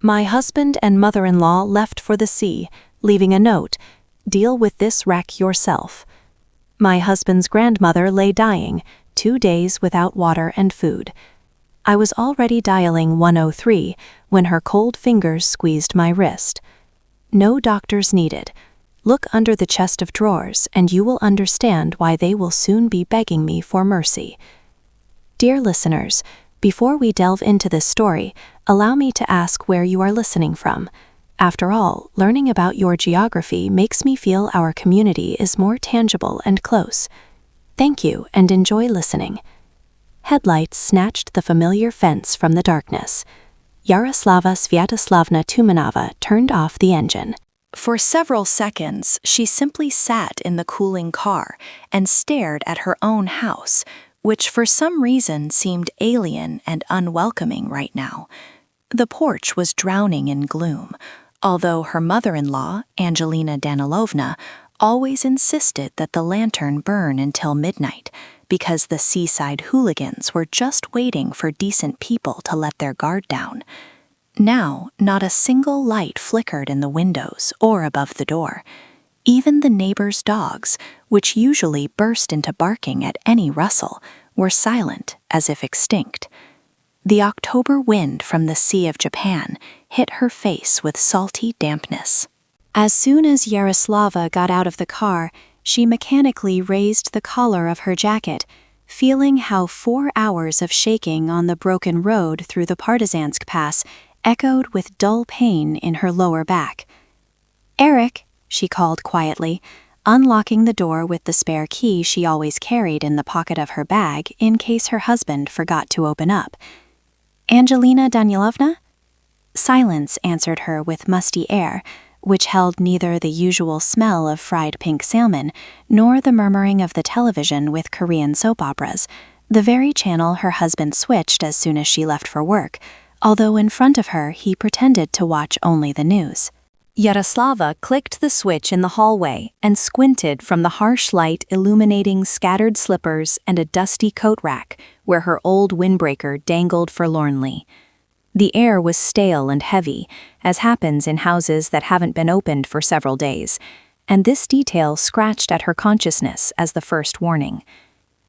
My husband and mother-in-law left for the sea, leaving a note, "Deal with this wreck yourself." My husband's grandmother lay dying, 2 days without water and food. I was already dialing 103 when her cold fingers squeezed my wrist. "No doctors needed. Look under the chest of drawers and you will understand why they will soon be begging me for mercy." Dear listeners, before we delve into this story, allow me to ask where you are listening from. After all, learning about your geography makes me feel our community is more tangible and close. Thank you and enjoy listening. Headlights snatched the familiar fence from the darkness. Yaroslava Sviatoslavna Tumanova turned off the engine. For several seconds, she simply sat in the cooling car and stared at her own house, which for some reason seemed alien and unwelcoming right now. The porch was drowning in gloom, although her mother-in-law, Angelina Danilovna, always insisted that the lantern burn until midnight, because the seaside hooligans were just waiting for decent people to let their guard down. Now, not a single light flickered in the windows or above the door. Even the neighbors' dogs, which usually burst into barking at any rustle, were silent as if extinct. The October wind from the Sea of Japan hit her face with salty dampness. As soon as Yaroslava got out of the car, she mechanically raised the collar of her jacket, feeling how 4 hours of shaking on the broken road through the Partizansk Pass echoed with dull pain in her lower back. "Eric," she called quietly, unlocking the door with the spare key she always carried in the pocket of her bag in case her husband forgot to open up. "Angelina Danilovna?" Silence answered her with musty air, which held neither the usual smell of fried pink salmon nor the murmuring of the television with Korean soap operas, the very channel her husband switched as soon as she left for work, although in front of her he pretended to watch only the news. Yaroslava clicked the switch in the hallway and squinted from the harsh light illuminating scattered slippers and a dusty coat rack where her old windbreaker dangled forlornly. The air was stale and heavy, as happens in houses that haven't been opened for several days, and this detail scratched at her consciousness as the first warning.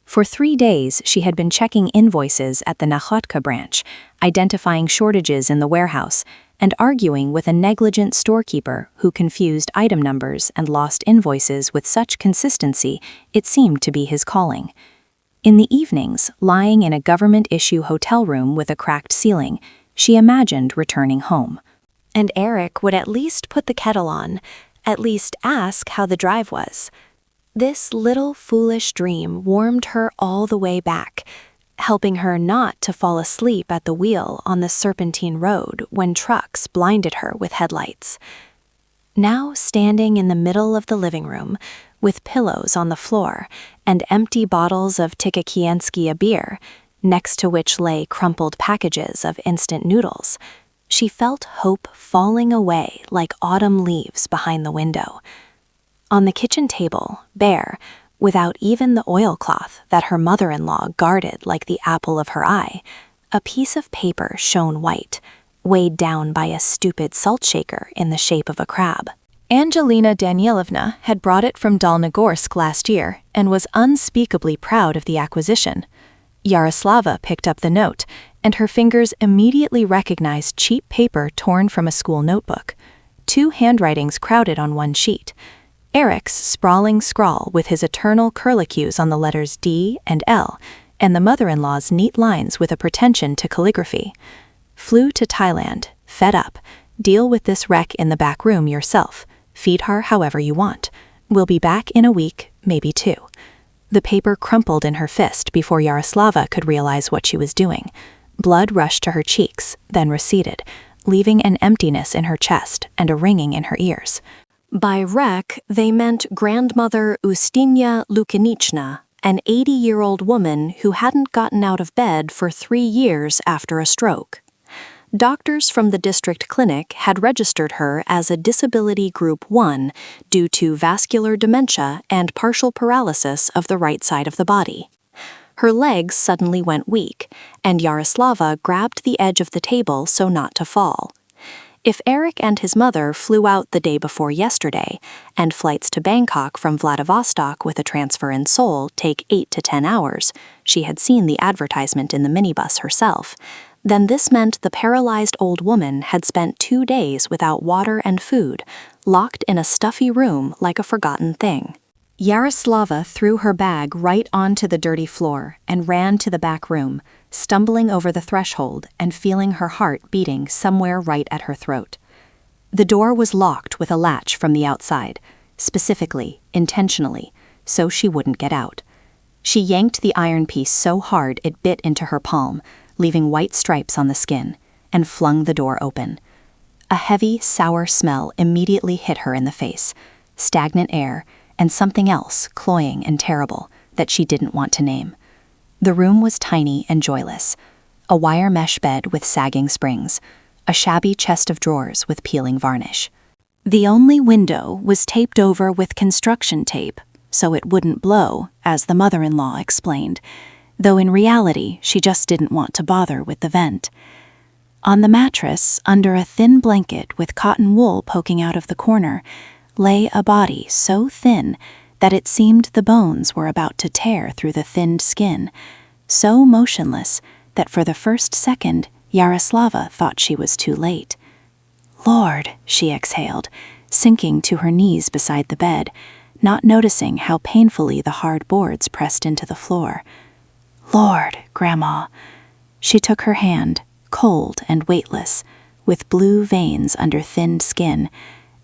For 3 days, she had been checking invoices at the Nakhotka branch, identifying shortages in the warehouse, and arguing with a negligent storekeeper who confused item numbers and lost invoices with such consistency it seemed to be his calling. In the evenings, lying in a government-issue hotel room with a cracked ceiling, she imagined returning home. And Eric would at least put the kettle on, at least ask how the drive was. This little foolish dream warmed her all the way back, helping her not to fall asleep at the wheel on the serpentine road when trucks blinded her with headlights. Now standing in the middle of the living room, with pillows on the floor and empty bottles of Tikakienskaya beer, next to which lay crumpled packages of instant noodles, she felt hope falling away like autumn leaves behind the window. On the kitchen table, bare, without even the oilcloth that her mother-in-law guarded like the apple of her eye, a piece of paper shone white, weighed down by a stupid salt shaker in the shape of a crab. Angelina Danilovna had brought it from Dolnogorsk last year and was unspeakably proud of the acquisition. Yaroslava picked up the note, and her fingers immediately recognized cheap paper torn from a school notebook. 2 handwritings crowded on one sheet. Eric's sprawling scrawl with his eternal curlicues on the letters D and L, and the mother-in-law's neat lines with a pretension to calligraphy. "Flew to Thailand, fed up. Deal with this wreck in the back room yourself. Feed her however you want. We'll be back in a week, maybe 2. The paper crumpled in her fist before Yaroslava could realize what she was doing. Blood rushed to her cheeks, then receded, leaving an emptiness in her chest and a ringing in her ears. By wreck, they meant Grandmother Ustinya Lukinichna, an 80-year-old woman who hadn't gotten out of bed for 3 years after a stroke. Doctors from the district clinic had registered her as a disability group 1 due to vascular dementia and partial paralysis of the right side of the body. Her legs suddenly went weak, and Yaroslava grabbed the edge of the table so not to fall. If Eric and his mother flew out the day before yesterday, and flights to Bangkok from Vladivostok with a transfer in Seoul take 8 to 10 hours, she had seen the advertisement in the minibus herself, then this meant the paralyzed old woman had spent 2 days without water and food, locked in a stuffy room like a forgotten thing. Yaroslava threw her bag right onto the dirty floor and ran to the back room, stumbling over the threshold and feeling her heart beating somewhere right at her throat. The door was locked with a latch from the outside, specifically, intentionally, so she wouldn't get out. She yanked the iron piece so hard it bit into her palm, leaving white stripes on the skin, and flung the door open. A heavy, sour smell immediately hit her in the face, stagnant air, and something else, cloying and terrible, that she didn't want to name. The room was tiny and joyless. A wire mesh bed with sagging springs, a shabby chest of drawers with peeling varnish. The only window was taped over with construction tape, so it wouldn't blow, as the mother-in-law explained, though in reality she just didn't want to bother with the vent. On the mattress, under a thin blanket with cotton wool poking out of the corner, lay a body so thin that it seemed the bones were about to tear through the thinned skin, so motionless that for the first second Yaroslava thought she was too late. "Lord," she exhaled, sinking to her knees beside the bed, not noticing how painfully the hard boards pressed into the floor. "Lord, Grandma." She took her hand, cold and weightless, with blue veins under thinned skin,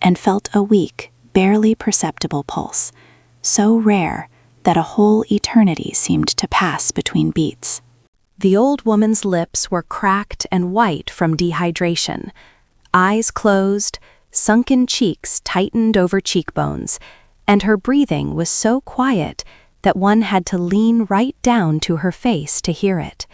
and felt a weak, barely perceptible pulse, so rare that a whole eternity seemed to pass between beats. The old woman's lips were cracked and white from dehydration, eyes closed, sunken cheeks tightened over cheekbones, and her breathing was so quiet that one had to lean right down to her face to hear it.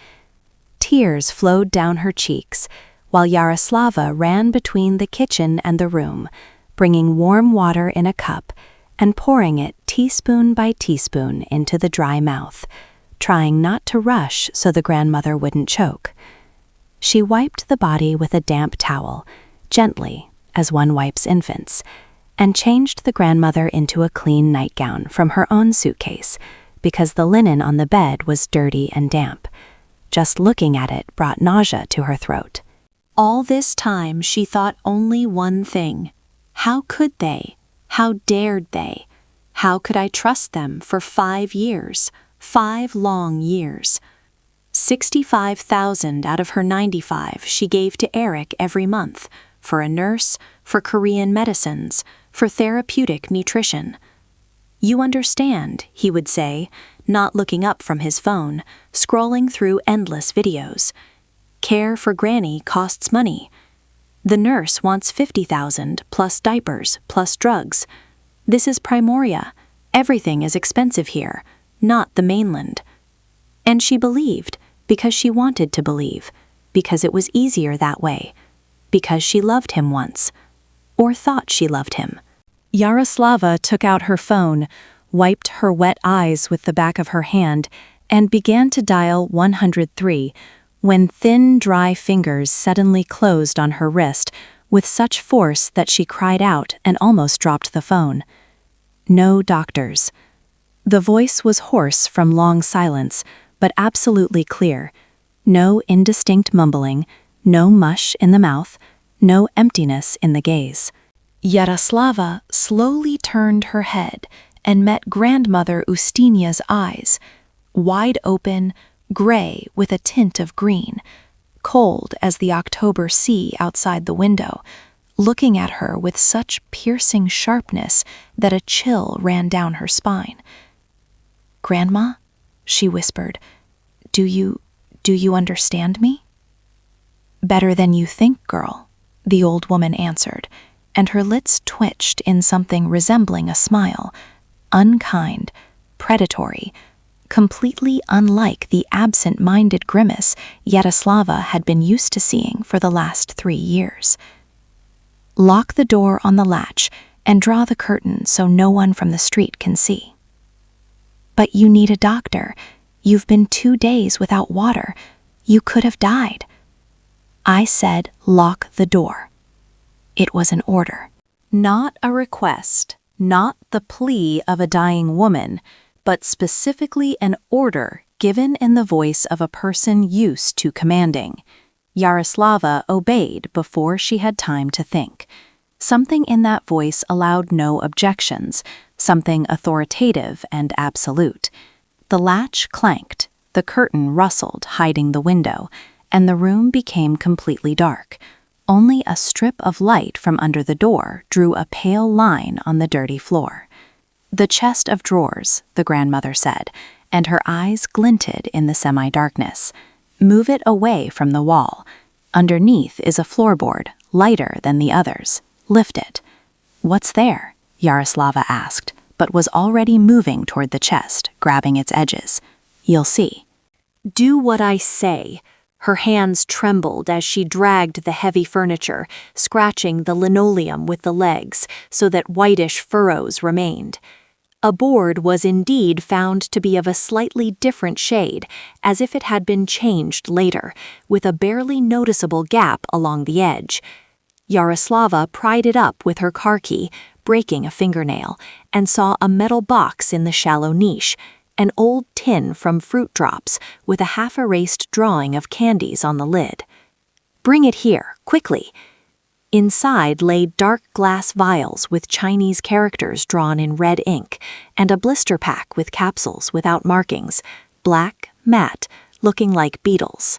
Tears flowed down her cheeks, while Yaroslava ran between the kitchen and the room, bringing warm water in a cup and pouring it teaspoon by teaspoon into the dry mouth, trying not to rush so the grandmother wouldn't choke. She wiped the body with a damp towel, gently, as one wipes infants, and changed the grandmother into a clean nightgown from her own suitcase, because the linen on the bed was dirty and damp. Just looking at it brought nausea to her throat. All this time she thought only one thing. How could they? How dared they? How could I trust them for 5 years? 5 long years. 65,000 out of her 95 she gave to Eric every month, for a nurse, for Korean medicines, for therapeutic nutrition. "You understand," he would say, not looking up from his phone, scrolling through endless videos. "Care for Granny costs money. The nurse wants 50,000 plus diapers plus drugs. This is Primoria. Everything is expensive here, not the mainland." And she believed, because she wanted to believe, because it was easier that way, because she loved him once, or thought she loved him. Yaroslava took out her phone, wiped her wet eyes with the back of her hand, and began to dial 103, when thin, dry fingers suddenly closed on her wrist with such force that she cried out and almost dropped the phone. No doctors. The voice was hoarse from long silence, but absolutely clear. No indistinct mumbling, no mush in the mouth, no emptiness in the gaze. Yaroslava slowly turned her head and met Grandmother Ustinya's eyes, wide open, gray with a tint of green, cold as the October sea outside the window, looking at her with such piercing sharpness that a chill ran down her spine. "Grandma," she whispered, do you understand me?" "Better than you think, girl," the old woman answered, and her lips twitched in something resembling a smile, unkind, predatory, completely unlike the absent-minded grimace Yaroslava had been used to seeing for the last 3 years. "Lock the door on the latch and draw the curtain so no one from the street can see." "But you need a doctor. You've been 2 days without water. You could have died." "I said lock the door." It was an order. Not a request, not the plea of a dying woman, but specifically an order given in the voice of a person used to commanding. Yaroslava obeyed before she had time to think. Something in that voice allowed no objections, something authoritative and absolute. The latch clanked, the curtain rustled, hiding the window, and the room became completely dark. Only a strip of light from under the door drew a pale line on the dirty floor. "The chest of drawers," the grandmother said, and her eyes glinted in the semi-darkness. "Move it away from the wall. Underneath is a floorboard, lighter than the others. Lift it." "What's there?" Yaroslava asked, but was already moving toward the chest, grabbing its edges. "You'll see." "Do what I say." Her hands trembled as she dragged the heavy furniture, scratching the linoleum with the legs so that whitish furrows remained. A board was indeed found to be of a slightly different shade, as if it had been changed later, with a barely noticeable gap along the edge. Yaroslava pried it up with her car key, breaking a fingernail, and saw a metal box in the shallow niche, an old tin from Fruit Drops with a half-erased drawing of candies on the lid. "Bring it here, quickly." Inside lay dark glass vials with Chinese characters drawn in red ink, and a blister pack with capsules without markings, black, matte, looking like beetles.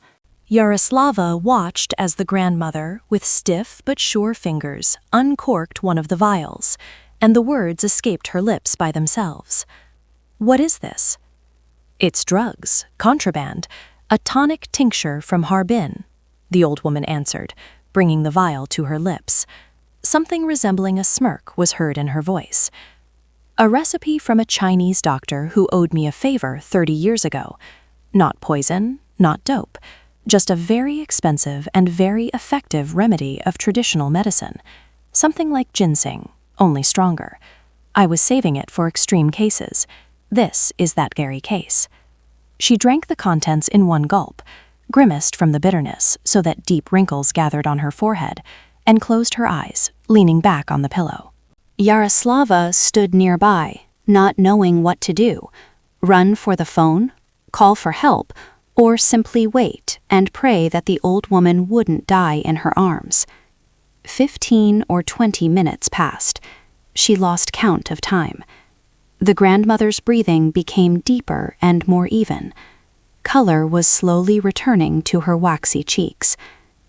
Yaroslava watched as the grandmother, with stiff but sure fingers, uncorked one of the vials, and the words escaped her lips by themselves. "What is this?" "It's drugs, contraband, a tonic tincture from Harbin," the old woman answered, bringing the vial to her lips. Something resembling a smirk was heard in her voice. "A recipe from a Chinese doctor who owed me a favor 30 years ago. Not poison, not dope, just a very expensive and very effective remedy of traditional medicine. Something like ginseng, only stronger. I was saving it for extreme cases. This is that very case." She drank the contents in one gulp, grimaced from the bitterness so that deep wrinkles gathered on her forehead, and closed her eyes, leaning back on the pillow. Yaroslava stood nearby, not knowing what to do. Run for the phone, call for help, or simply wait and pray that the old woman wouldn't die in her arms. 15 or 20 minutes passed. She lost count of time. The grandmother's breathing became deeper and more even. Color was slowly returning to her waxy cheeks,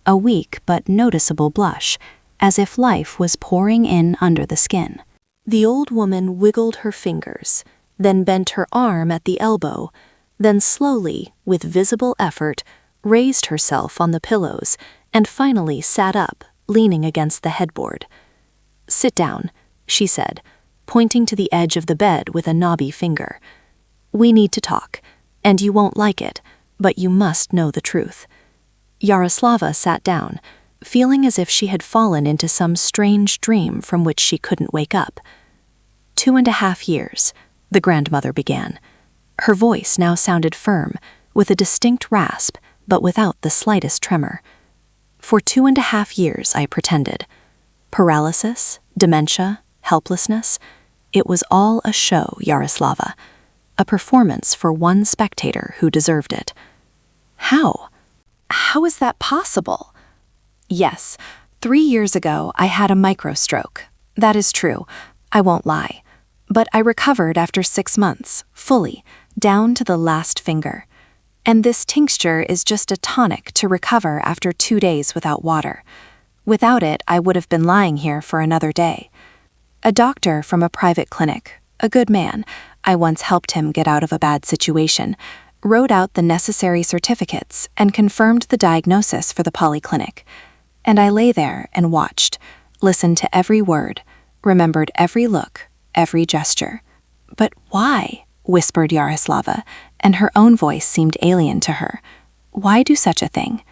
a weak but noticeable blush, as if life was pouring in under the skin. The old woman wiggled her fingers, then bent her arm at the elbow, then slowly, with visible effort, raised herself on the pillows and finally sat up, leaning against the headboard. "Sit down," she said, pointing to the edge of the bed with a knobby finger. "We need to talk, and you won't like it, but you must know the truth." Yaroslava sat down, feeling as if she had fallen into some strange dream from which she couldn't wake up. 2.5 years, the grandmother began. Her voice now sounded firm, with a distinct rasp, but without the slightest tremor. "For 2.5 years, I pretended. Paralysis, dementia, helplessness. It was all a show, Yaroslava. A performance for one spectator who deserved it." "How? How is that possible?" "Yes, 3 years ago I had a microstroke. That is true, I won't lie. But I recovered after 6 months, fully, down to the last finger. And this tincture is just a tonic to recover after 2 days without water. Without it, I would have been lying here for another day. A doctor from a private clinic, a good man, I once helped him get out of a bad situation, wrote out the necessary certificates and confirmed the diagnosis for the polyclinic. And I lay there and watched, listened to every word, remembered every look, every gesture. "But why?" whispered Yaroslava, and her own voice seemed alien to her. "Why do such a thing?"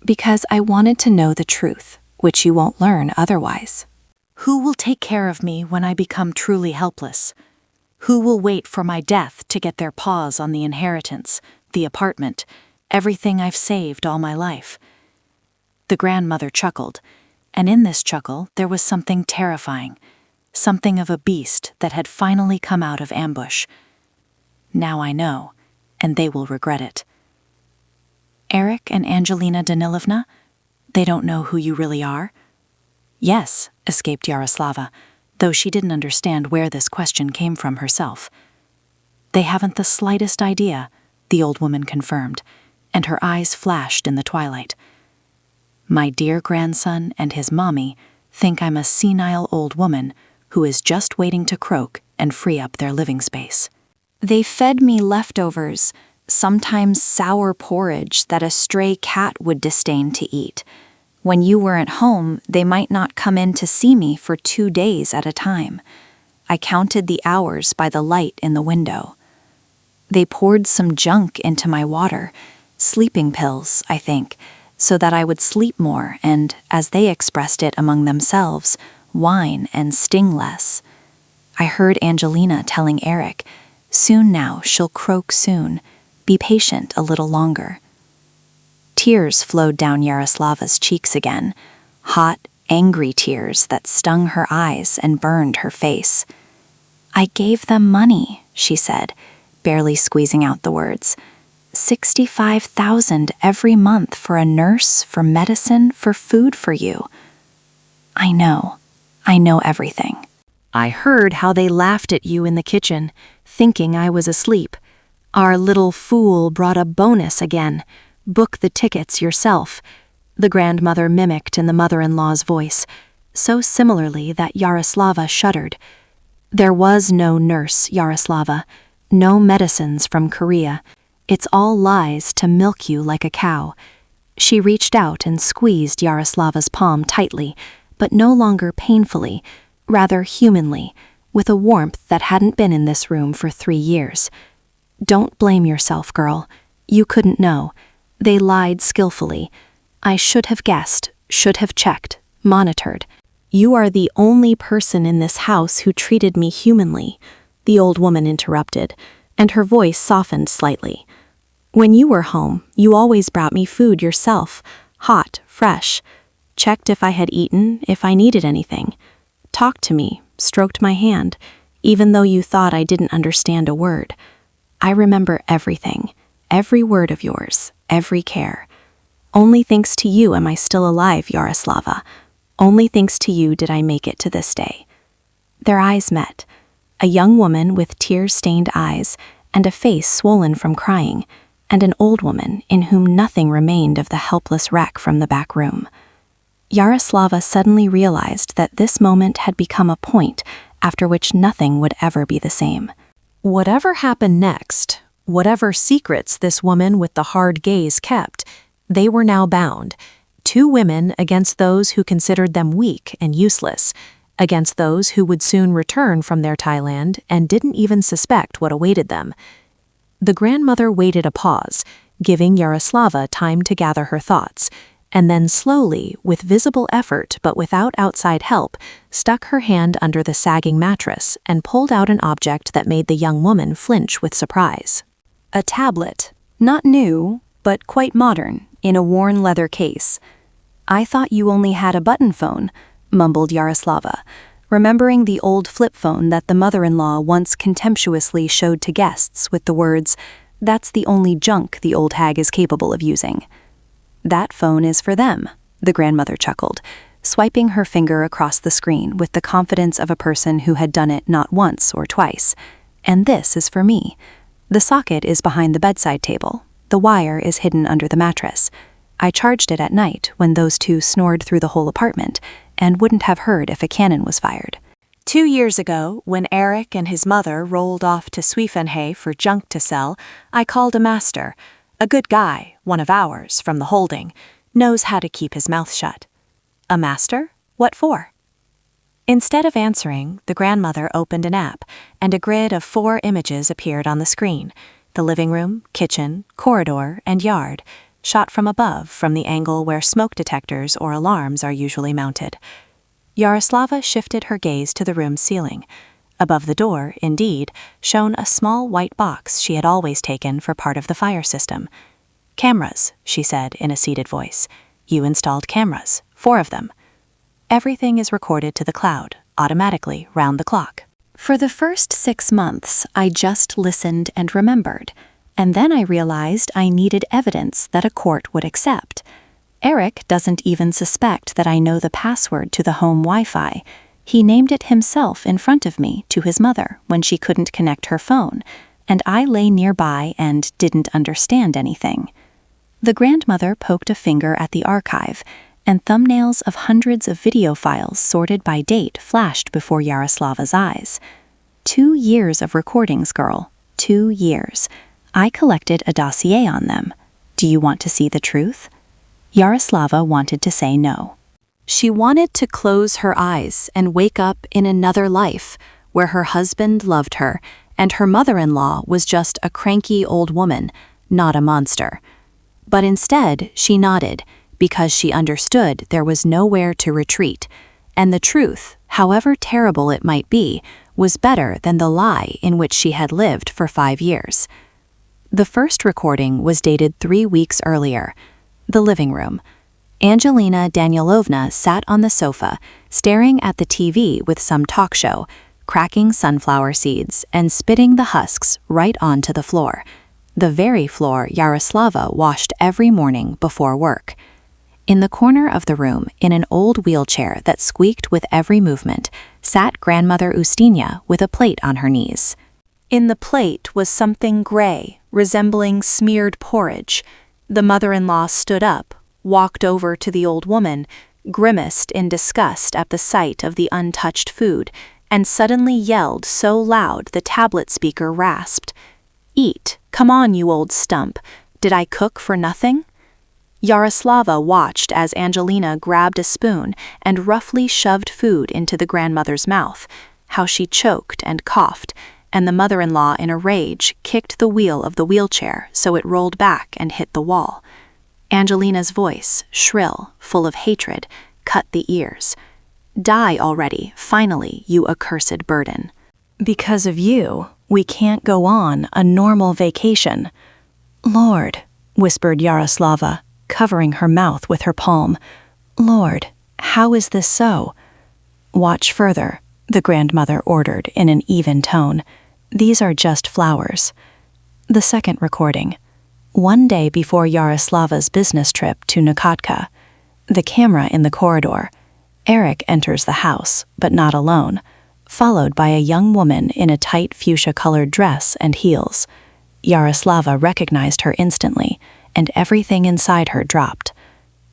"Because I wanted to know the truth, which you won't learn otherwise." "Who will take care of me when I become truly helpless? Who will wait for my death to get their paws on the inheritance, the apartment, everything I've saved all my life?" The grandmother chuckled. And in this chuckle there was something terrifying, something of a beast that had finally come out of ambush. Now I know, and they will regret it. Eric and Angelina Danilovna, they don't know who you really are? Yes, escaped Yaroslava, though she didn't understand where this question came from herself. They haven't the slightest idea, the old woman confirmed, and her eyes flashed in the twilight. My dear grandson and his mommy think I'm a senile old woman who is just waiting to croak and free up their living space. They fed me leftovers, sometimes sour porridge that a stray cat would disdain to eat. When you weren't home, they might not come in to see me for 2 days at a time. I counted the hours by the light in the window. They poured some junk into my water, sleeping pills, I think, so that I would sleep more and, as they expressed it among themselves, whine and sting less. I heard Angelina telling Eric, "Soon now, she'll croak soon. Be patient a little longer." Tears flowed down Yaroslava's cheeks again, hot, angry tears that stung her eyes and burned her face. "I gave them money," she said, barely squeezing out the words. 65,000 every month for a nurse, for medicine, for food for you. I know everything." I heard how they laughed at you in the kitchen, thinking I was asleep. Our little fool brought a bonus again. Book the tickets yourself, the grandmother mimicked in the mother-in-law's voice, so similarly that Yaroslava shuddered. There was no nurse, Yaroslava, no medicines from Korea. It's all lies to milk you like a cow. She reached out and squeezed Yaroslava's palm tightly, but no longer painfully, rather humanly, with a warmth that hadn't been in this room for 3 years. Don't blame yourself, girl. You couldn't know. They lied skillfully. I should have guessed, should have checked, monitored. You are the only person in this house who treated me humanly, the old woman interrupted, and her voice softened slightly. When you were home, you always brought me food yourself, hot, fresh, checked if I had eaten, if I needed anything, talked to me, stroked my hand, even though you thought I didn't understand a word. I remember everything, every word of yours, every care. Only thanks to you am I still alive, Yaroslava. Only thanks to you did I make it to this day. Their eyes met, a young woman with tear-stained eyes and a face swollen from crying, and an old woman in whom nothing remained of the helpless wreck from the back room. Yaroslava suddenly realized that this moment had become a point after which nothing would ever be the same. Whatever happened next, whatever secrets this woman with the hard gaze kept, they were now bound. 2 women against those who considered them weak and useless, against those who would soon return from their Thailand and didn't even suspect what awaited them. The grandmother waited a pause, giving Yaroslava time to gather her thoughts, and then slowly, with visible effort but without outside help, stuck her hand under the sagging mattress and pulled out an object that made the young woman flinch with surprise. A tablet, not new, but quite modern, in a worn leather case. "I thought you only had a button phone," mumbled Yaroslava, remembering the old flip phone that the mother-in-law once contemptuously showed to guests with the words, "That's the only junk the old hag is capable of using." "That phone is for them," the grandmother chuckled, swiping her finger across the screen with the confidence of a person who had done it not once or twice. "And this is for me. The socket is behind the bedside table. The wire is hidden under the mattress. I charged it at night when those 2 snored through the whole apartment and wouldn't have heard if a cannon was fired. 2 years ago, when Eric and his mother rolled off to Swiefenhay for junk to sell, I called a master, a good guy, one of ours, from the holding, knows how to keep his mouth shut." "A master? What for?" Instead of answering, the grandmother opened an app, and a grid of 4 images appeared on the screen: the living room, kitchen, corridor, and yard, shot from above from the angle where smoke detectors or alarms are usually mounted. Yaroslava shifted her gaze to the room's ceiling. Above the door, indeed, shone a small white box she had always taken for part of the fire system. "Cameras," she said in a seated voice. "You installed cameras, 4 of them." Everything is recorded to the cloud, automatically, round the clock. For the first 6 months, I just listened and remembered, and then I realized I needed evidence that a court would accept. Eric doesn't even suspect that I know the password to the home Wi-Fi. He named it himself in front of me to his mother when she couldn't connect her phone, and I lay nearby and didn't understand anything. The grandmother poked a finger at the archive, and thumbnails of hundreds of video files sorted by date flashed before Yaroslava's eyes. 2 years of recordings, girl. 2 years. I collected a dossier on them. Do you want to see the truth? Yaroslava wanted to say no. She wanted to close her eyes and wake up in another life, where her husband loved her, and her mother-in-law was just a cranky old woman, not a monster. But instead, she nodded, because she understood there was nowhere to retreat, and the truth, however terrible it might be, was better than the lie in which she had lived for 5 years. The first recording was dated 3 weeks earlier. The living room. Angelina Danielovna sat on the sofa, staring at the TV with some talk show, cracking sunflower seeds and spitting the husks right onto the floor, the very floor Yaroslava washed every morning before work. In the corner of the room, in an old wheelchair that squeaked with every movement, sat Grandmother Ustinya with a plate on her knees. In the plate was something gray, resembling smeared porridge. The mother-in-law stood up, walked over to the old woman, grimaced in disgust at the sight of the untouched food, and suddenly yelled so loud the tablet speaker rasped, "Eat, come on, you old stump. Did I cook for nothing?" Yaroslava watched as Angelina grabbed a spoon and roughly shoved food into the grandmother's mouth, how she choked and coughed, and the mother-in-law in a rage kicked the wheel of the wheelchair so it rolled back and hit the wall. Angelina's voice, shrill, full of hatred, cut the ears. "Die already, finally, you accursed burden. Because of you, we can't go on a normal vacation." "Lord," whispered Yaroslava, covering her mouth with her palm. "Lord, how is this so?" "Watch further," the grandmother ordered in an even tone. "These are just flowers." The second recording. One day before Yaroslava's business trip to Nukatka. The camera in the corridor. Eric enters the house, but not alone, followed by a young woman in a tight fuchsia-colored dress and heels. Yaroslava recognized her instantly, and everything inside her dropped.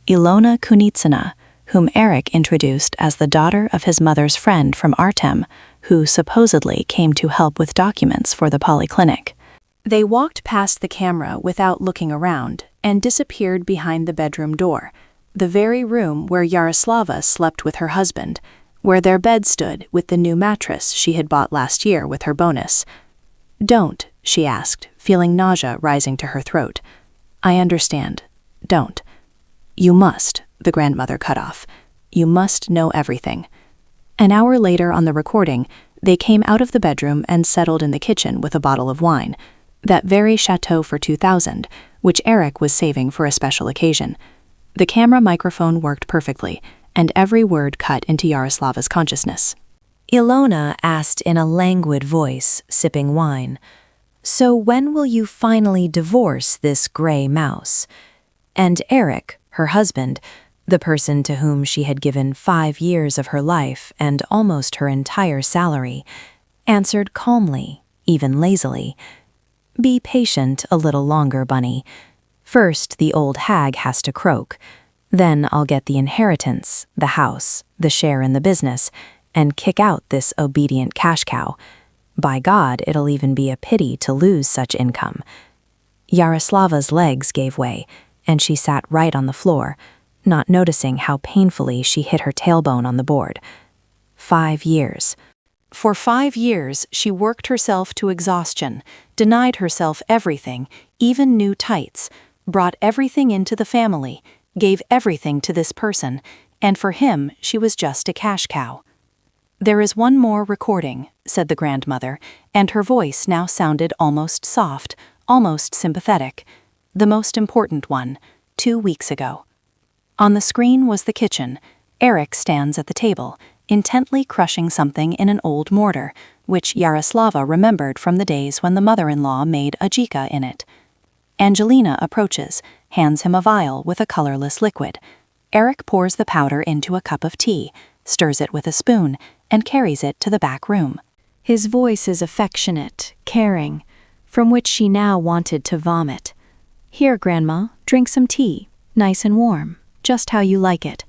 Ilona Kunitsina, whom Eric introduced as the daughter of his mother's friend from Artem, who supposedly came to help with documents for the polyclinic. They walked past the camera without looking around and disappeared behind the bedroom door, the very room where Yaroslava slept with her husband, where their bed stood with the new mattress she had bought last year with her bonus. "Don't," she asked, feeling nausea rising to her throat. "I understand. Don't." "You must," the grandmother cut off. "You must know everything." An hour later on the recording, they came out of the bedroom and settled in the kitchen with a bottle of wine, that very Chateau for 2000, which Eric was saving for a special occasion. The camera microphone worked perfectly, and every word cut into Yaroslava's consciousness. Ilona asked in a languid voice, sipping wine, "So when will you finally divorce this gray mouse?" And Eric, her husband, the person to whom she had given 5 years of her life and almost her entire salary, answered calmly, even lazily, "Be patient a little longer, Bunny. First, the old hag has to croak. Then I'll get the inheritance, the house, the share in the business, and kick out this obedient cash cow. By God, it'll even be a pity to lose such income." Yaroslava's legs gave way, and she sat right on the floor, not noticing how painfully she hit her tailbone on the board. 5 years. For 5 years, she worked herself to exhaustion, denied herself everything, even new tights, brought everything into the family, gave everything to this person, and for him, she was just a cash cow. "There is one more recording," said the grandmother, and her voice now sounded almost soft, almost sympathetic. "The most important one, 2 weeks ago." On the screen was the kitchen, Eric stands at the table, intently crushing something in an old mortar, which Yaroslava remembered from the days when the mother-in-law made ajika in it. Angelina approaches, hands him a vial with a colorless liquid. Eric pours the powder into a cup of tea, stirs it with a spoon, and carries it to the back room. His voice is affectionate, caring, from which she now wanted to vomit. "Here, Grandma, drink some tea, nice and warm, just how you like it."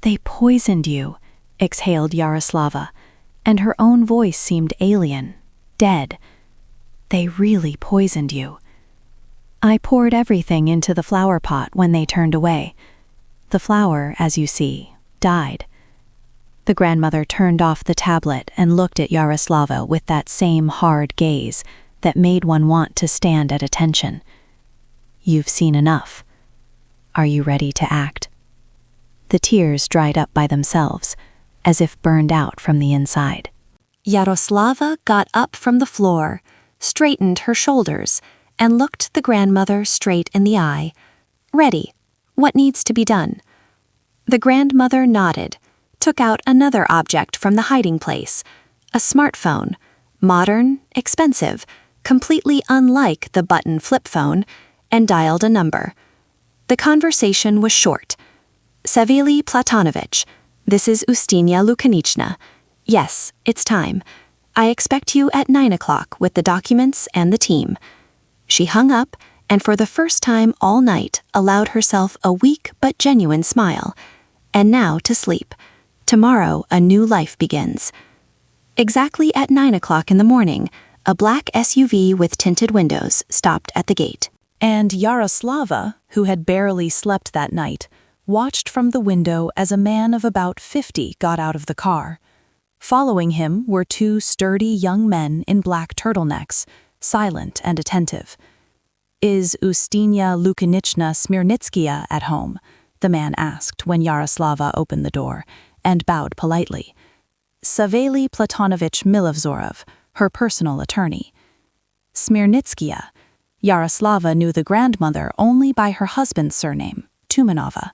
"They poisoned you," exhaled Yaroslava, and her own voice seemed alien, dead. "They really poisoned you. I poured everything into the flower pot when they turned away. The flower, as you see, died." The grandmother turned off the tablet and looked at Yaroslava with that same hard gaze that made one want to stand at attention. "You've seen enough. Are you ready to act?" The tears dried up by themselves, as if burned out from the inside. Yaroslava got up from the floor, straightened her shoulders, and looked the grandmother straight in the eye. "Ready. What needs to be done?" The grandmother nodded, took out another object from the hiding place, a smartphone, modern, expensive, completely unlike the button flip phone, and dialed a number. The conversation was short. "Savily Platonovich, this is Ustinya Lukanichna. Yes, it's time. I expect you at 9 o'clock with the documents and the team." She hung up and for the first time all night allowed herself a weak but genuine smile. And now to sleep. Tomorrow a new life begins. Exactly at 9 o'clock in the morning, a black SUV with tinted windows stopped at the gate. And Yaroslava, who had barely slept that night, watched from the window as a man of about 50 got out of the car. Following him were two sturdy young men in black turtlenecks, silent and attentive. "Is Ustinya Lukanichna Smirnitskaya at home?" the man asked when Yaroslava opened the door, and bowed politely. "Savely Platonovich Milovzorov, her personal attorney." Smirnitskaya. Yaroslava knew the grandmother only by her husband's surname, Tumanova,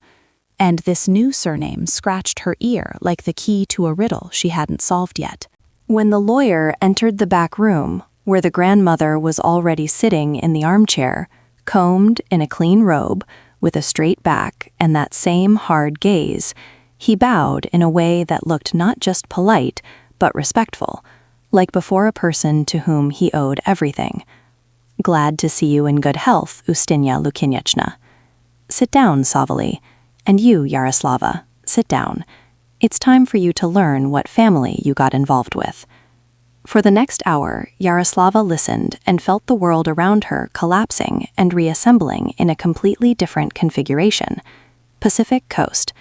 and this new surname scratched her ear like the key to a riddle she hadn't solved yet. When the lawyer entered the back room, where the grandmother was already sitting in the armchair, combed in a clean robe, with a straight back and that same hard gaze, he bowed in a way that looked not just polite, but respectful, like before a person to whom he owed everything. "Glad to see you in good health, Ustinya Lukanichna. Sit down, Savely, and you, Yaroslava, sit down. It's time for you to learn what family you got involved with." For the next hour, Yaroslava listened and felt the world around her collapsing and reassembling in a completely different configuration. Pacific Coast.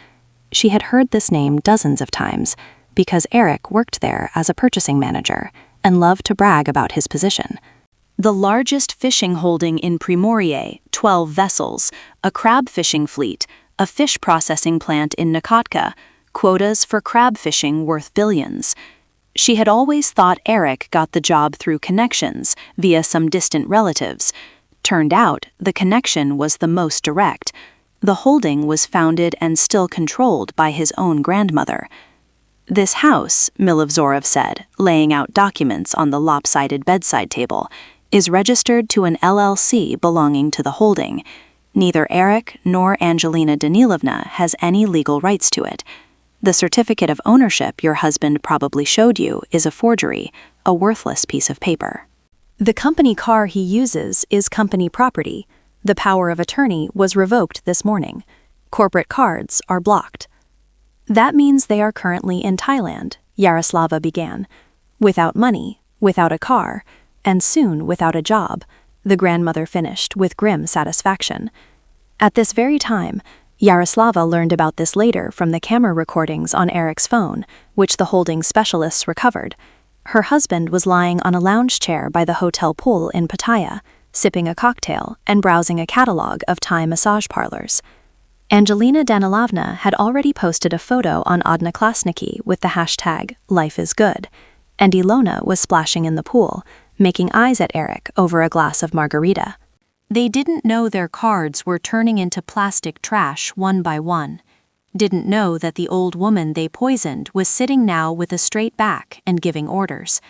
She had heard this name dozens of times because Eric worked there as a purchasing manager and loved to brag about his position. The largest fishing holding in Primorye, 12 vessels, a crab fishing fleet, a fish processing plant in Nakatka, quotas for crab fishing worth billions. She had always thought Eric got the job through connections, via some distant relatives. Turned out, the connection was the most direct. The holding was founded and still controlled by his own grandmother. "This house," Milovzorov said, laying out documents on the lopsided bedside table, "is registered to an LLC belonging to the holding. Neither Eric nor Angelina Danilovna has any legal rights to it. The certificate of ownership your husband probably showed you is a forgery, a worthless piece of paper. The company car he uses is company property. The power of attorney was revoked this morning. Corporate cards are blocked." "That means they are currently in Thailand," Yaroslava began. "Without money, without a car, and soon without a job," the grandmother finished with grim satisfaction. At this very time, Yaroslava learned about this later from the camera recordings on Eric's phone, which the holding specialists recovered. Her husband was lying on a lounge chair by the hotel pool in Pattaya, sipping a cocktail and browsing a catalog of Thai massage parlors. Angelina Danilovna had already posted a photo on Odnoklassniki with the hashtag #LifeIsGood, and Ilona was splashing in the pool, making eyes at Eric over a glass of margarita. They didn't know their cards were turning into plastic trash one by one. didn't know that the old woman they poisoned was sitting now with a straight back and giving orders,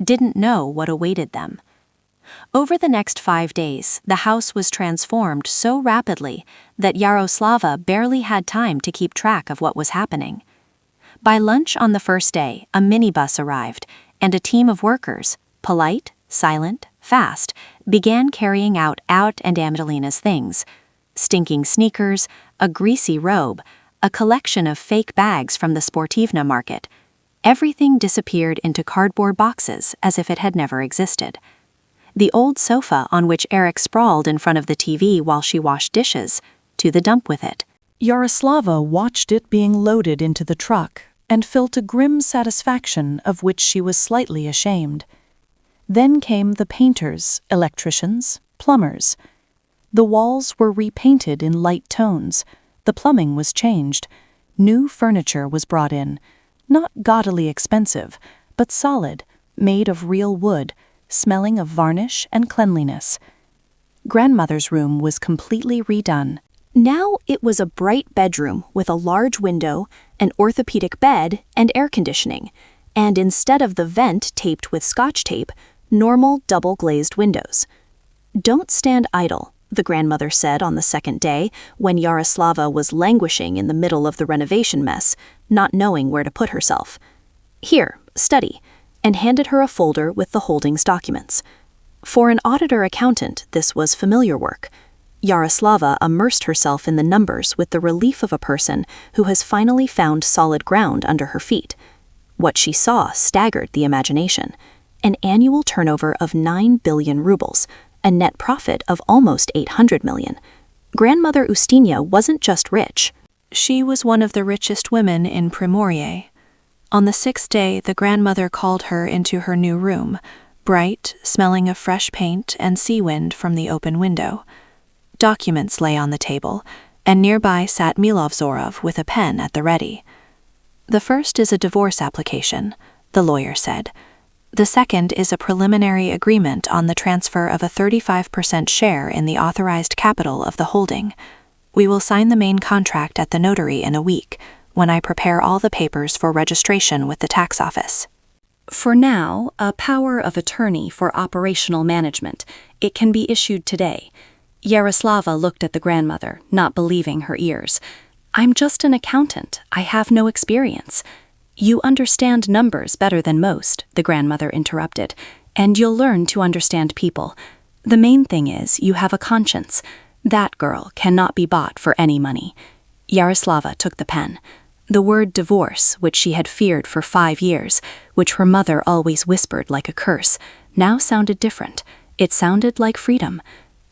didn't know what awaited them. Over the next 5 days, the house was transformed so rapidly that Yaroslava barely had time to keep track of what was happening. By lunch on the first day, a minibus arrived, and a team of workers, polite, silent, fast, began carrying out and Amadalina's things: stinking sneakers, a greasy robe, a collection of fake bags from the Sportivna market. Everything disappeared into cardboard boxes as if it had never existed. The old sofa on which Eric sprawled in front of the TV while she washed dishes, to the dump with it. Yaroslava watched it being loaded into the truck and felt a grim satisfaction of which she was slightly ashamed. Then came the painters, electricians, plumbers. The walls were repainted in light tones, the plumbing was changed, new furniture was brought in, not gaudily expensive, but solid, made of real wood, smelling of varnish and cleanliness. Grandmother's room was completely redone. Now it was a bright bedroom with a large window, an orthopedic bed, and air conditioning, and instead of the vent taped with Scotch tape, normal double-glazed windows. "Don't stand idle," the grandmother said on the second day, when Yaroslava was languishing in the middle of the renovation mess, not knowing where to put herself. "Here, study," and handed her a folder with the holdings documents. For an auditor-accountant, this was familiar work. Yaroslava immersed herself in the numbers with the relief of a person who has finally found solid ground under her feet. What she saw staggered the imagination: an annual turnover of 9 billion rubles, a net profit of almost 800 million. Grandmother Ustinya wasn't just rich. She was one of the richest women in Primorye. On the 6th day, the grandmother called her into her new room, bright, smelling of fresh paint and sea wind from the open window. Documents lay on the table, and nearby sat Milovzorov with a pen at the ready. "The first is a divorce application," the lawyer said. "The second is a preliminary agreement on the transfer of a 35% share in the authorized capital of the holding. We will sign the main contract at the notary in a week, when I prepare all the papers for registration with the tax office." For now, a power of attorney for operational management. It can be issued today. Yaroslava looked at the grandmother, not believing her ears. "I'm just an accountant. I have no experience." "You understand numbers better than most," the grandmother interrupted, "and you'll learn to understand people. The main thing is you have a conscience. That girl cannot be bought for any money." Yaroslava took the pen. The word divorce, which she had feared for 5 years, which her mother always whispered like a curse, now sounded different. It sounded like freedom.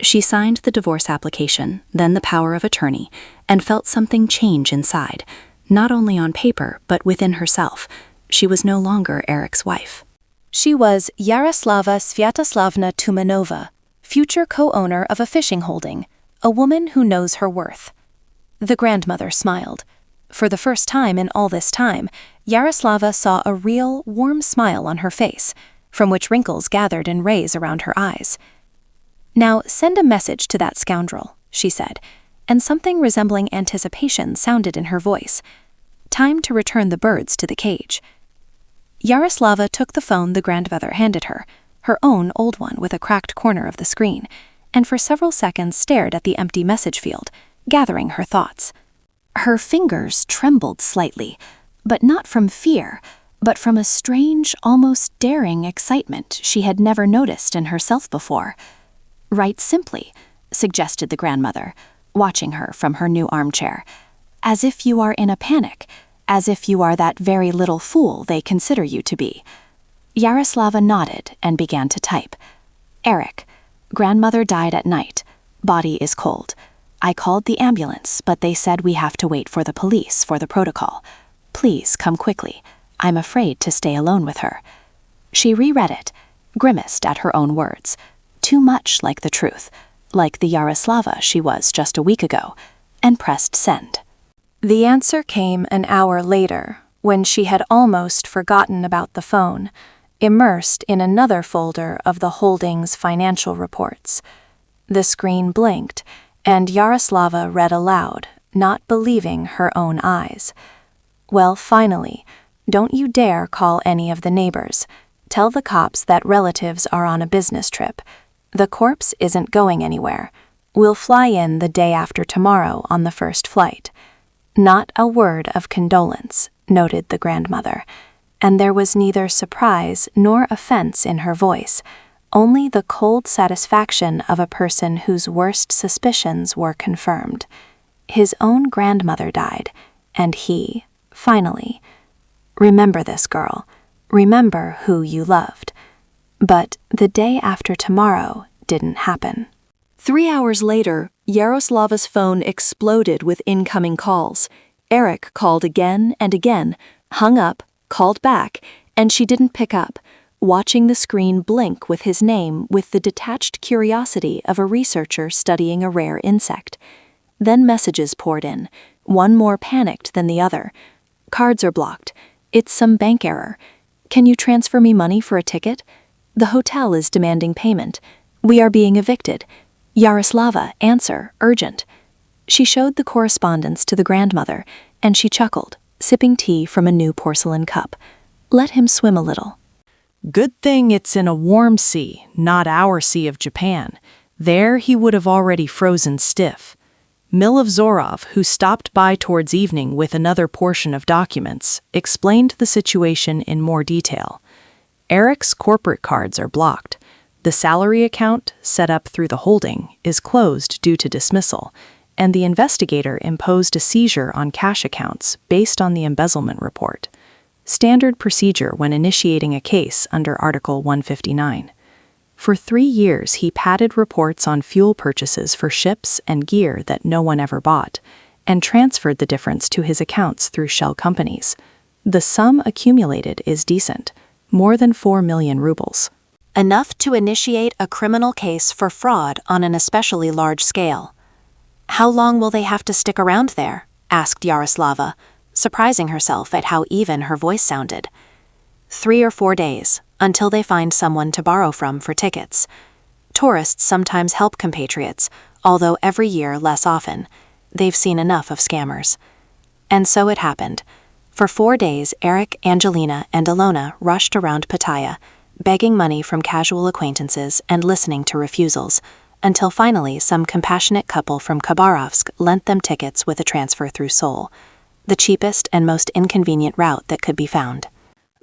She signed the divorce application, then the power of attorney, and felt something change inside, not only on paper, but within herself. She was no longer Eric's wife. She was Yaroslava Sviatoslavna Tumanova, future co-owner of a fishing holding, a woman who knows her worth. The grandmother smiled. For the first time in all this time, Yaroslava saw a real, warm smile on her face, from which wrinkles gathered in rays around her eyes. "Now send a message to that scoundrel," she said, and something resembling anticipation sounded in her voice. "Time to return the birds to the cage." Yaroslava took the phone the grandmother handed her, her own old one with a cracked corner of the screen, and for several seconds stared at the empty message field, gathering her thoughts. Her fingers trembled slightly, but not from fear, but from a strange, almost daring excitement she had never noticed in herself before. "Write simply," suggested the grandmother, watching her from her new armchair, "as if you are in a panic, as if you are that very little fool they consider you to be." Yaroslava nodded and began to type. "Eric, grandmother died at night. Body is cold. I called the ambulance, but they said we have to wait for the police for the protocol. Please come quickly. I'm afraid to stay alone with her." She reread it, grimaced at her own words. Too much like the truth, like the Yaroslava she was just a week ago, and pressed send. The answer came an hour later, when she had almost forgotten about the phone, immersed in another folder of the holding's financial reports. The screen blinked, and Yaroslava read aloud, not believing her own eyes. "Well, finally, don't you dare call any of the neighbors. Tell the cops that relatives are on a business trip. The corpse isn't going anywhere. We'll fly in the day after tomorrow on the first flight." Not a word of condolence, noted the grandmother, and there was neither surprise nor offense in her voice, only the cold satisfaction of a person whose worst suspicions were confirmed. His own grandmother died, and he, finally. Remember this, girl. Remember who you loved. But the day after tomorrow didn't happen. 3 hours later, Yaroslava's phone exploded with incoming calls. Eric called again and again, hung up, called back, and she didn't pick up, watching the screen blink with his name with the detached curiosity of a researcher studying a rare insect. Then messages poured in, one more panicked than the other. "Cards are blocked. It's some bank error. Can you transfer me money for a ticket? The hotel is demanding payment. We are being evicted. Yaroslava, answer, urgent." She showed the correspondence to the grandmother, and she chuckled, sipping tea from a new porcelain cup. Let him swim a little. Good thing it's in a warm sea, not our Sea of Japan. There he would have already frozen stiff. Milovzorov, who stopped by towards evening with another portion of documents, explained the situation in more detail. Eric's corporate cards are blocked. The salary account, set up through the holding, is closed due to dismissal, and the investigator imposed a seizure on cash accounts based on the embezzlement report. Standard procedure when initiating a case under Article 159. For 3 years, he padded reports on fuel purchases for ships and gear that no one ever bought, and transferred the difference to his accounts through shell companies. The sum accumulated is decent, more than 4 million rubles. Enough to initiate a criminal case for fraud on an especially large scale. "How long will they have to stick around there?" asked Yaroslava, surprising herself at how even her voice sounded. 3 or 4 days, until they find someone to borrow from for tickets. Tourists sometimes help compatriots, although every year less often. They've seen enough of scammers. And so it happened. For 4 days, Eric, Angelina, and Alona rushed around Pattaya, begging money from casual acquaintances and listening to refusals, until finally some compassionate couple from Khabarovsk lent them tickets with a transfer through Seoul, the cheapest and most inconvenient route that could be found.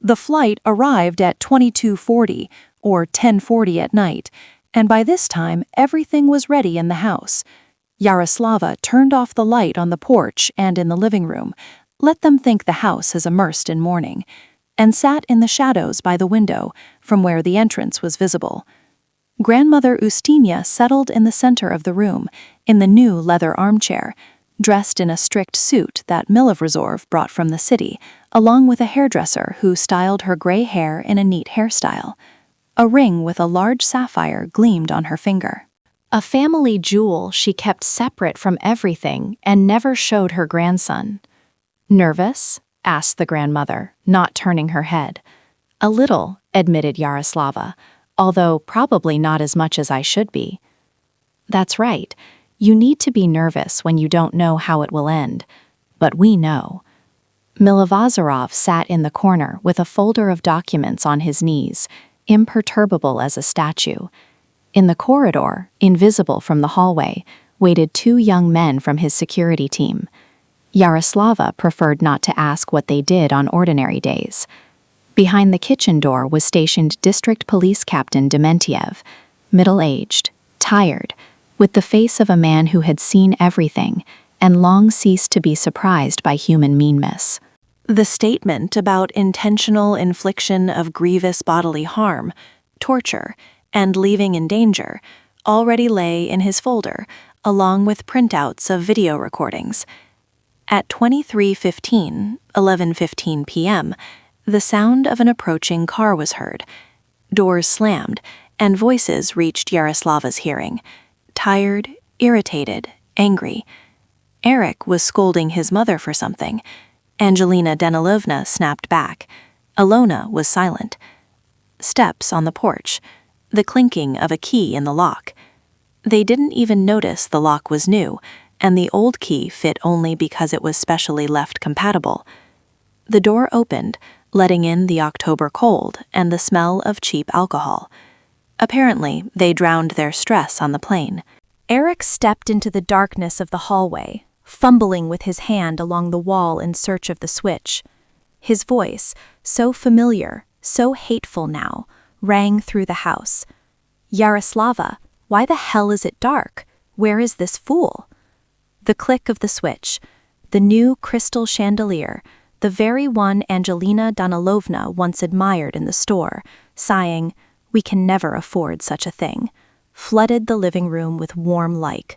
The flight arrived at 22:40 or 10:40 at night, and by this time everything was ready in the house. Yaroslava turned off the light on the porch and in the living room, let them think the house is immersed in mourning, and sat in the shadows by the window from where the entrance was visible. Grandmother Ustinya settled in the center of the room, in the new leather armchair, dressed in a strict suit that Milovzorov brought from the city, along with a hairdresser who styled her gray hair in a neat hairstyle. A ring with a large sapphire gleamed on her finger. A family jewel she kept separate from everything and never showed her grandson. "Nervous?" asked the grandmother, not turning her head. "A little," admitted Yaroslava, "although probably not as much as I should be." "That's right. You need to be nervous when you don't know how it will end. But we know." Milovzorov sat in the corner with a folder of documents on his knees, imperturbable as a statue. In the corridor, invisible from the hallway, waited 2 young men from his security team. Yaroslava preferred not to ask what they did on ordinary days. Behind the kitchen door was stationed District Police Captain Dementiev, middle-aged, tired, with the face of a man who had seen everything and long ceased to be surprised by human meanness. The statement about intentional infliction of grievous bodily harm, torture, and leaving in danger already lay in his folder, along with printouts of video recordings. At 23:15, 11:15 p.m., the sound of an approaching car was heard. Doors slammed, and voices reached Yaroslava's hearing. Tired, irritated, angry. Eric was scolding his mother for something. Angelina Danilovna snapped back. Alona was silent. Steps on the porch. The clinking of a key in the lock. They didn't even notice the lock was new, and the old key fit only because it was specially left compatible. The door opened, letting in the October cold and the smell of cheap alcohol. Apparently, they drowned their stress on the plane. Eric stepped into the darkness of the hallway, fumbling with his hand along the wall in search of the switch. His voice, so familiar, so hateful now, rang through the house. "Yaroslava, why the hell is it dark? Where is this fool?" The click of the switch, the new crystal chandelier, the very one Angelina Danilovna once admired in the store, sighing, "We can never afford such a thing," flooded the living room with warm light.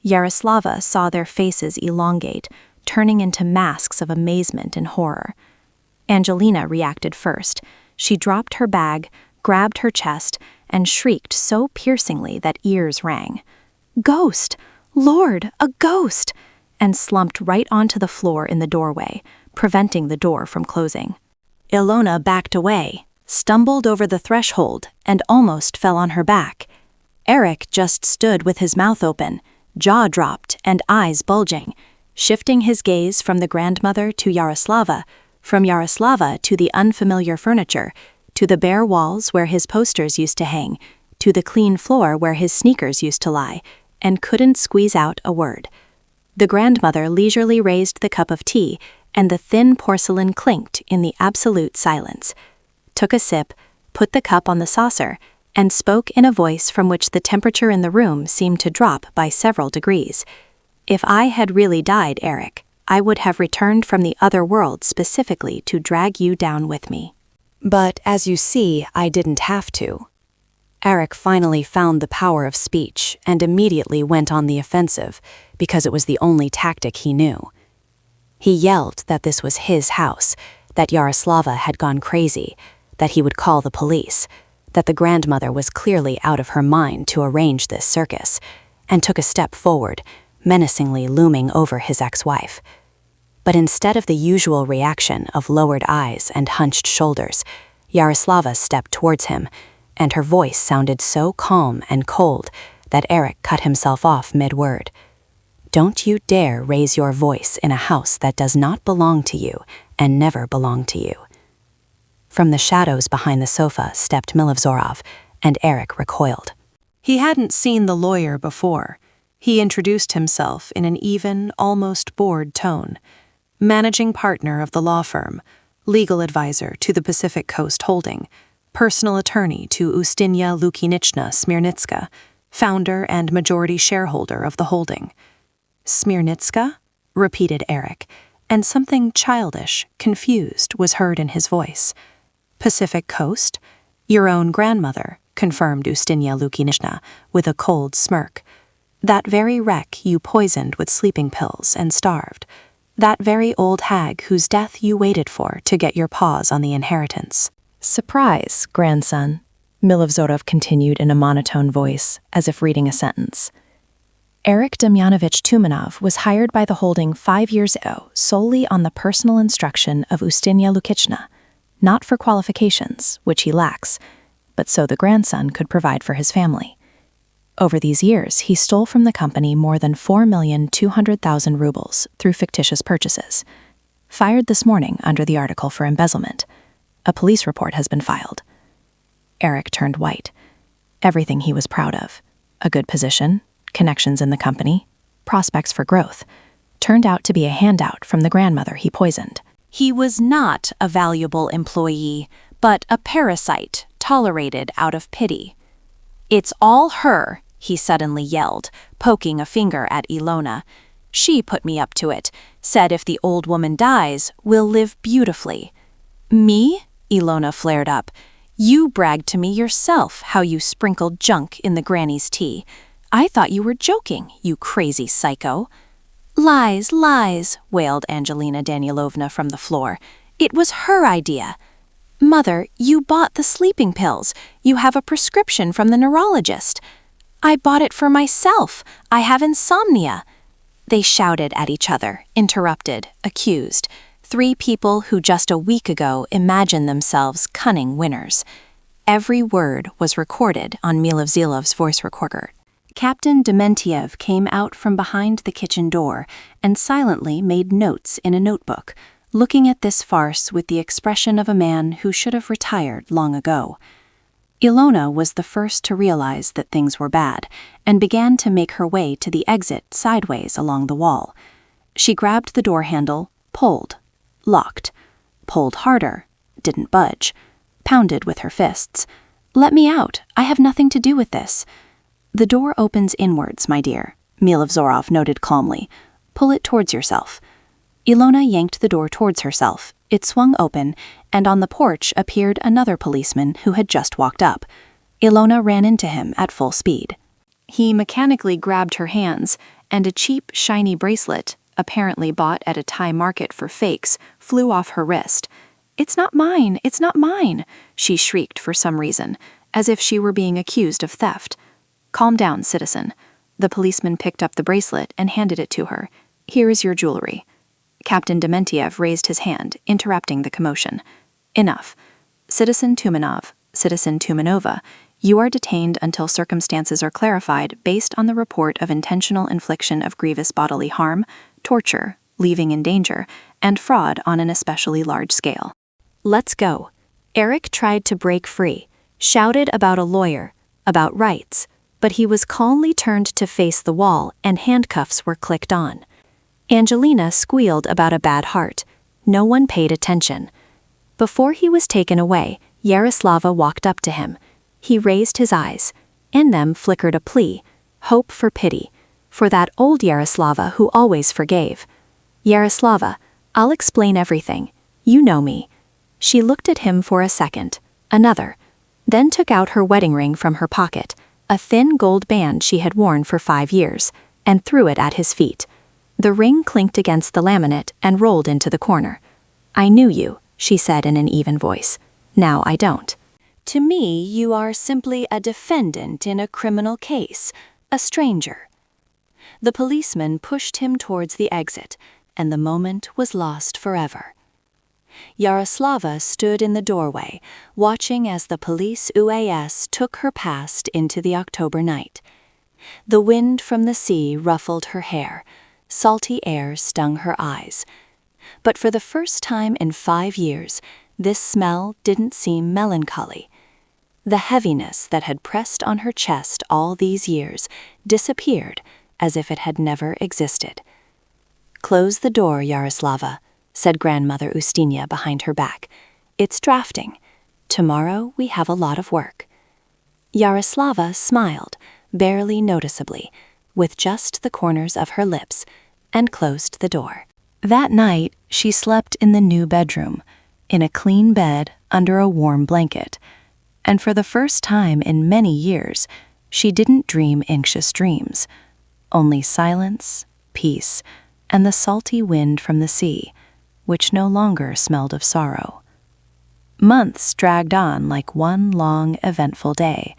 Yaroslava saw their faces elongate, turning into masks of amazement and horror. Angelina reacted first. She dropped her bag, grabbed her chest, and shrieked so piercingly that ears rang. "Ghost! Lord, a ghost!" and slumped right onto the floor in the doorway, preventing the door from closing. Ilona backed away, stumbled over the threshold, and almost fell on her back. Eric just stood with his mouth open, jaw dropped and eyes bulging, shifting his gaze from the grandmother to Yaroslava, from Yaroslava to the unfamiliar furniture, to the bare walls where his posters used to hang, to the clean floor where his sneakers used to lie, and couldn't squeeze out a word. The grandmother leisurely raised the cup of tea, and the thin porcelain clinked in the absolute silence. Took a sip, put the cup on the saucer, and spoke in a voice from which the temperature in the room seemed to drop by several degrees. "If I had really died, Eric, I would have returned from the other world specifically to drag you down with me. But as you see, I didn't have to." Eric finally found the power of speech and immediately went on the offensive because it was the only tactic he knew. He yelled that this was his house, that Yaroslava had gone crazy, that he would call the police, that the grandmother was clearly out of her mind to arrange this circus, and took a step forward, menacingly looming over his ex-wife. But instead of the usual reaction of lowered eyes and hunched shoulders, Yaroslava stepped towards him, and her voice sounded so calm and cold that Eric cut himself off mid-word. "Don't you dare raise your voice in a house that does not belong to you and never belonged to you." From the shadows behind the sofa stepped Milovzorov, and Eric recoiled. He hadn't seen the lawyer before. He introduced himself in an even, almost bored tone. Managing partner of the law firm, legal advisor to the Pacific Coast Holding, personal attorney to Ustinya Lukinichna Smirnitska, founder and majority shareholder of the holding. "Smirnitska?" repeated Eric, and something childish, confused, was heard in his voice. "Pacific Coast? Your own grandmother," confirmed Ustinya Lukinichna with a cold smirk. "That very wreck you poisoned with sleeping pills and starved. That very old hag whose death you waited for to get your paws on the inheritance." "Surprise, grandson," Milovzorov continued in a monotone voice, as if reading a sentence. "Eric Demyanovich Tumanov was hired by the holding 5 years ago solely on the personal instruction of Ustinya Lukichna, not for qualifications, which he lacks, but so the grandson could provide for his family. Over these years, he stole from the company more than 4,200,000 rubles through fictitious purchases. Fired this morning under the article for embezzlement. A police report has been filed." Eric turned white. Everything he was proud of, a good position, connections in the company, prospects for growth, turned out to be a handout from the grandmother he poisoned. He was not a valuable employee, but a parasite tolerated out of pity. "It's all her," he suddenly yelled, poking a finger at Ilona. "She put me up to it, said if the old woman dies, we'll live beautifully." "Me?" Ilona flared up. "You bragged to me yourself how you sprinkled junk in the granny's tea. I thought you were joking, you crazy psycho." "Lies, lies," wailed Angelina Danilovna from the floor. "It was her idea." "Mother, you bought the sleeping pills. You have a prescription from the neurologist." "I bought it for myself. I have insomnia." They shouted at each other, interrupted, accused. 3 people who just a week ago imagined themselves cunning winners. Every word was recorded on Milovzilov's voice recorder. Captain Dementiev came out from behind the kitchen door and silently made notes in a notebook, looking at this farce with the expression of a man who should have retired long ago. Ilona was the first to realize that things were bad and began to make her way to the exit sideways along the wall. She grabbed the door handle, pulled, locked, pulled harder, didn't budge, pounded with her fists. "Let me out, I have nothing to do with this." "The door opens inwards, my dear," Milovzorov noted calmly. "Pull it towards yourself." Ilona yanked the door towards herself. It swung open, and on the porch appeared another policeman who had just walked up. Ilona ran into him at full speed. He mechanically grabbed her hands, and a cheap, shiny bracelet, apparently bought at a Thai market for fakes, flew off her wrist. "It's not mine, it's not mine," she shrieked for some reason, as if she were being accused of theft. "Calm down, citizen." The policeman picked up the bracelet and handed it to her. "Here is your jewelry." Captain Dementiev raised his hand, interrupting the commotion. "Enough. Citizen Tumanov, Citizen Tumanova, you are detained until circumstances are clarified based on the report of intentional infliction of grievous bodily harm, torture, leaving in danger, and fraud on an especially large scale." "Let's go." Eric tried to break free, shouted about a lawyer, about rights, but he was calmly turned to face the wall and handcuffs were clicked on. Angelina squealed about a bad heart. No one paid attention. Before he was taken away, Yaroslava walked up to him. He raised his eyes. In them flickered a plea, hope for pity, for that old Yaroslava who always forgave. "Yaroslava, I'll explain everything. You know me." She looked at him for a second, another, then took out her wedding ring from her pocket, a thin gold band she had worn for 5 years, and threw it at his feet. The ring clinked against the laminate and rolled into the corner. "I knew you," she said in an even voice. "Now I don't. To me, you are simply a defendant in a criminal case, a stranger." The policeman pushed him towards the exit, and the moment was lost forever. Yaroslava stood in the doorway, watching as the police UAS took her past into the October night. The wind from the sea ruffled her hair, salty air stung her eyes. But for the first time in 5 years, this smell didn't seem melancholy. The heaviness that had pressed on her chest all these years disappeared as if it had never existed. "Close the door, Yaroslava," said Grandmother Ustinya behind her back. "It's drafting. Tomorrow we have a lot of work." Yaroslava smiled, barely noticeably, with just the corners of her lips, and closed the door. That night, she slept in the new bedroom, in a clean bed under a warm blanket. And for the first time in many years, she didn't dream anxious dreams. Only silence, peace, and the salty wind from the sea, which no longer smelled of sorrow. Months dragged on like one long, eventful day,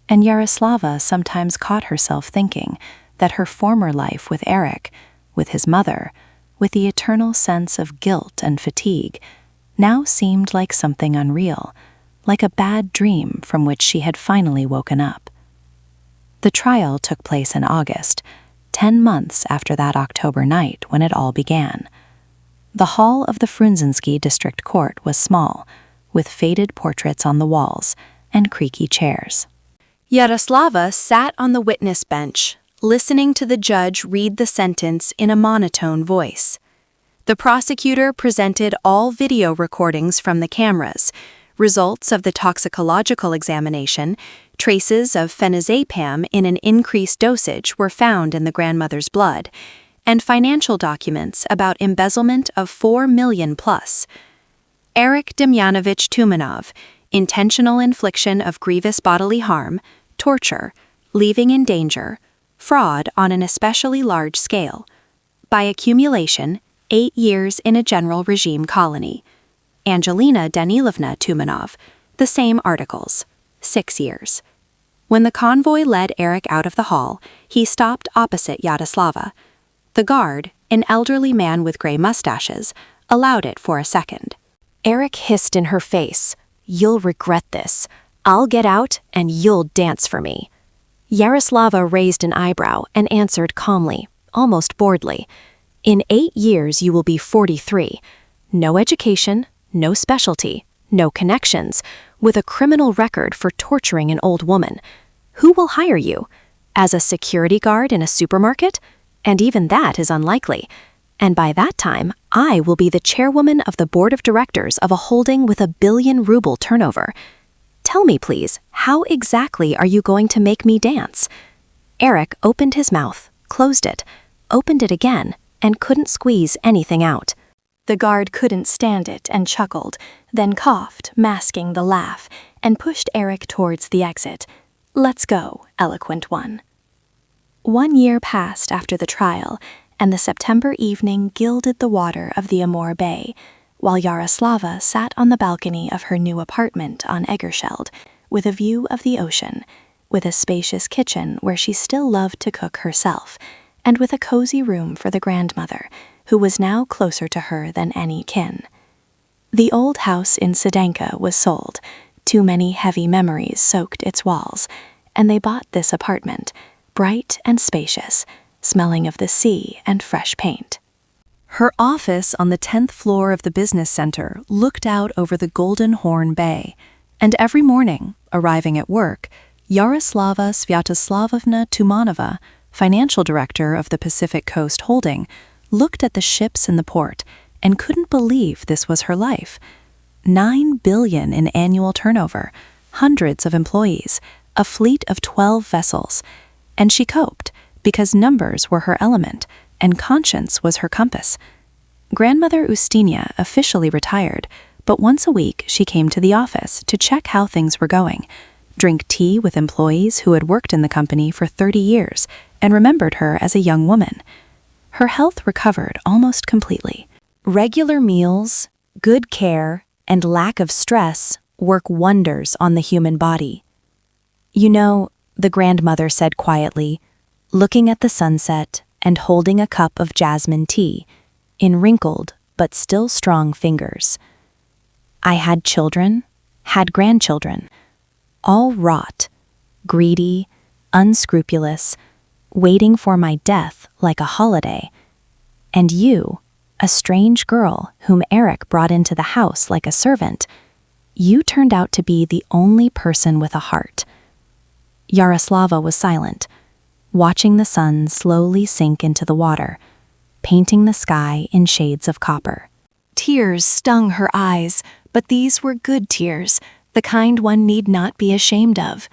and Yaroslava sometimes caught herself thinking that her former life with Eric, with his mother, with the eternal sense of guilt and fatigue, now seemed like something unreal, like a bad dream from which she had finally woken up. The trial took place in August, 10 months after that October night when it all began. The hall of the Frunzinski District Court was small, with faded portraits on the walls and creaky chairs. Yaroslava sat on the witness bench, listening to the judge read the sentence in a monotone voice. The prosecutor presented all video recordings from the cameras, results of the toxicological examination. Traces of phenazepam in an increased dosage were found in the grandmother's blood, and financial documents about embezzlement of 4 million plus. Eric Demyanovich Tumanov, intentional infliction of grievous bodily harm, torture, leaving in danger, fraud on an especially large scale. By accumulation, 8 years in a general regime colony. Angelina Danilovna Tumanov, the same articles, 6 years. When the convoy led Eric out of the hall, he stopped opposite Yaroslava. The guard, an elderly man with gray mustaches, allowed it for a second. Eric hissed in her face, "You'll regret this. I'll get out and you'll dance for me." Yaroslava raised an eyebrow and answered calmly, almost boredly. In 8 years you will be 43. No education, no specialty, no connections, with a criminal record for torturing an old woman. Who will hire you? As a security guard in a supermarket? And even that is unlikely. And by that time, I will be the chairwoman of the board of directors of a holding with a 1 billion ruble turnover. Tell me, please, how exactly are you going to make me dance? Eric opened his mouth, closed it, opened it again, and couldn't squeeze anything out. The guard couldn't stand it and chuckled, then coughed, masking the laugh, and pushed Eric towards the exit. Let's go, eloquent one. 1 year passed after the trial, and the September evening gilded the water of the Amur Bay, while Yaroslava sat on the balcony of her new apartment on Egerscheld, with a view of the ocean, with a spacious kitchen where she still loved to cook herself, and with a cozy room for the grandmother, who was now closer to her than any kin. The old house in Sedanka was sold. Too many heavy memories soaked its walls, and they bought this apartment, bright and spacious, smelling of the sea and fresh paint. Her office on the 10th floor of the business center looked out over the Golden Horn Bay, and every morning, arriving at work, Yaroslava Svyatoslavovna Tumanova, financial director of the Pacific Coast Holding, looked at the ships in the port and couldn't believe this was her life. 9 billion in annual turnover, hundreds of employees, a fleet of 12 vessels, and she coped because numbers were her element and conscience was her compass. Grandmother Ustinya officially retired, but once a week she came to the office to check how things were going, drink tea with employees who had worked in the company for 30 years and remembered her as a young woman. Her health recovered almost completely. Regular meals, good care, and lack of stress work wonders on the human body. You know, the grandmother said quietly, looking at the sunset and holding a cup of jasmine tea in wrinkled but still strong fingers. I had children, had grandchildren, all rot, greedy, unscrupulous, waiting for my death like a holiday. And you, a strange girl whom Eric brought into the house like a servant, you turned out to be the only person with a heart. Yaroslava was silent, watching the sun slowly sink into the water, painting the sky in shades of copper. Tears stung her eyes, but these were good tears, the kind one need not be ashamed of.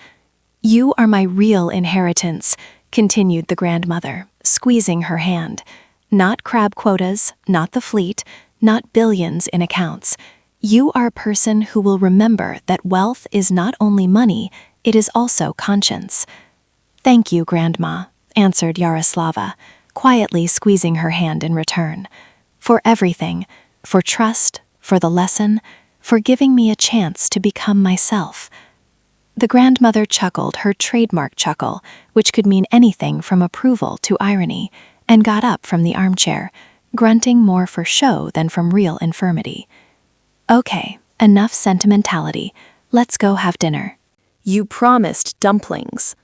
You are my real inheritance, continued the grandmother, squeezing her hand. Not crab quotas, not the fleet, not billions in accounts. You are a person who will remember that wealth is not only money, it is also conscience. Thank you, Grandma, answered Yaroslava, quietly squeezing her hand in return. For everything, for trust, for the lesson, for giving me a chance to become myself. The grandmother chuckled her trademark chuckle, which could mean anything from approval to irony, and got up from the armchair, grunting more for show than from real infirmity. Okay, enough sentimentality. Let's go have dinner. You promised dumplings.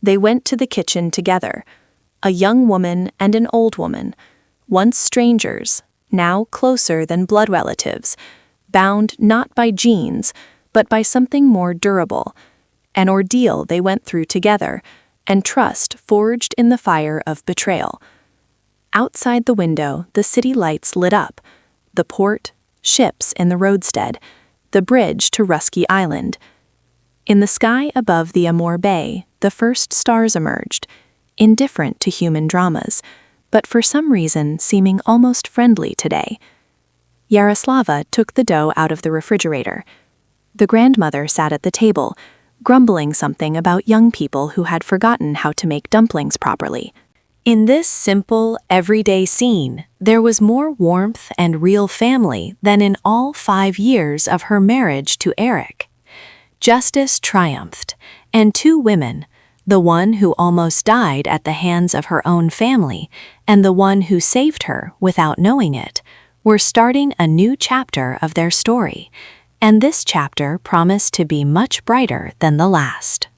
They went to the kitchen together, a young woman and an old woman, once strangers, now closer than blood relatives, bound not by genes, but by something more durable, an ordeal they went through together, and trust forged in the fire of betrayal. Outside the window, the city lights lit up, the port, ships in the roadstead, the bridge to Rusky Island. In the sky above the Amur Bay, the first stars emerged, indifferent to human dramas, but for some reason seeming almost friendly today. Yaroslava took the dough out of the refrigerator. The grandmother sat at the table, grumbling something about young people who had forgotten how to make dumplings properly. In this simple, everyday scene, there was more warmth and real family than in all 5 years of her marriage to Eric. Justice triumphed, and 2 women, the one who almost died at the hands of her own family and the one who saved her without knowing it, were starting a new chapter of their story, and this chapter promised to be much brighter than the last.